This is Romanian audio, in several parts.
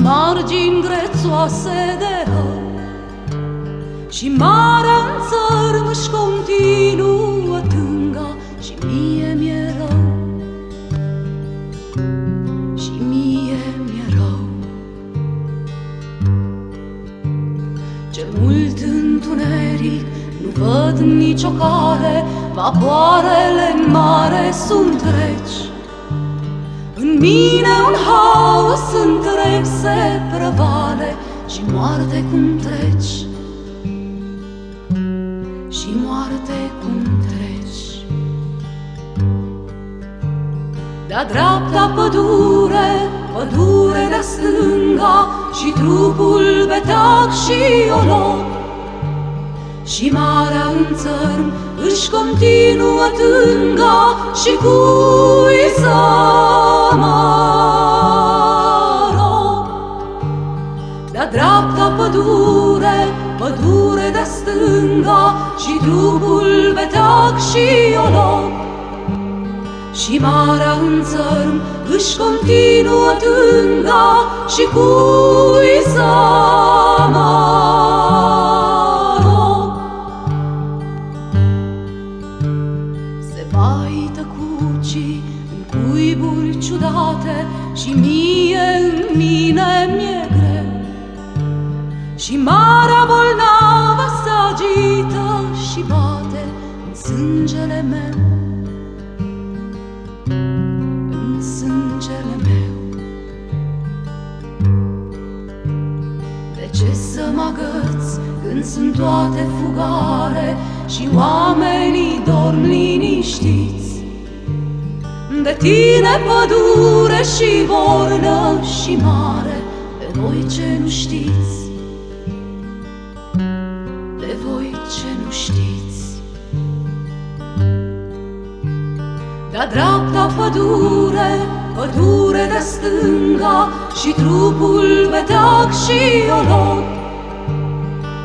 margini grețoase de rău, și marea în țărm își continuă tânga, și mie mi-e rău, și mie mi-e rău. Ce mult întuneric, nu văd nicio cale, vapoarele în mare sunt reci. În mine un haos întreg se prăvale, și moarte cum treci, și moarte cum treci. De-a dreapta pădure, pădure de-a stânga, și trupul beteag și olog, și marea în țărm își continuă tânga, și cui să mă rog. De-a dreapta pădure, pădure de-a stânga, și trupul beteag și olog, și marea în țărm își continuă tânga, și cui să mă rog. Se vaită cucii în cuiburi ciudate, și mie în mine mi-e greu, și marea bolnavă se agită și bate în sângele meu, în sângele meu. De ce să mă agăț când sunt toate fugare, și oamenii dorm liniștiți? De tine pădure și vornă și mare, de voi ce nu știți, de voi ce nu știți. De-a dreapta pădure, pădure de stânga, și trupul beteag și olog,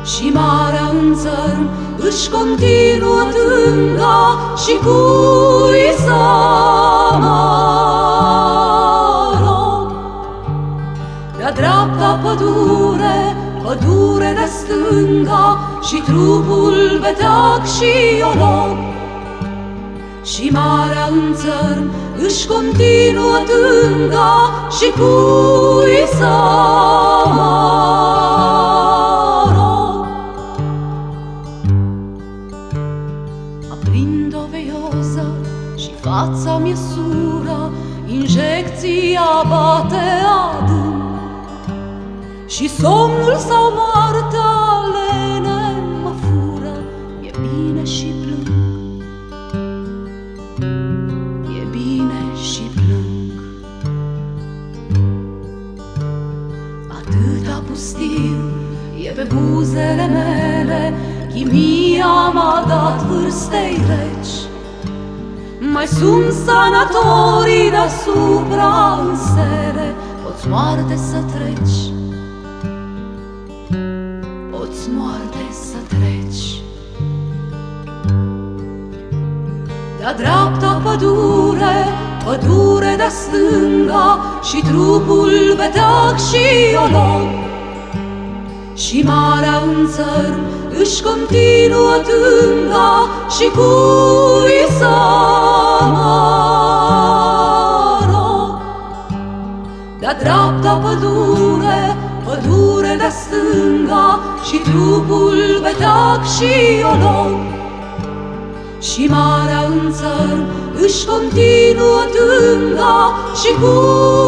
și marea în țărm își continuă tânga, și cui să mă rog. De-a dreapta pădure, pădure de stânga, și trupul beteag și olog, și marea în țărm își continuă tânga, și cui să mă rog. Aprind o veioză și fața mi-e sură, injecția bate adânc, și somnul sau moartea lene mă fură. E bine și plâng, e bine și plâng. Atâta pustiu e pe buzele mele, chimia m-a dat vârstei reci. Mai sunt sanatorii deasupra în sere, poți moarte să treci, poți moarte să treci. De-a dreapta pădure, pădure de-a stânga, și trupul beteag și olog, și marea în țărm își continuă tânga, și cui să mă rog. De-a dreapta pădure, pădure de-a stânga, și trupul beteag și olog, și marea în țărm își continuă tânga, și cui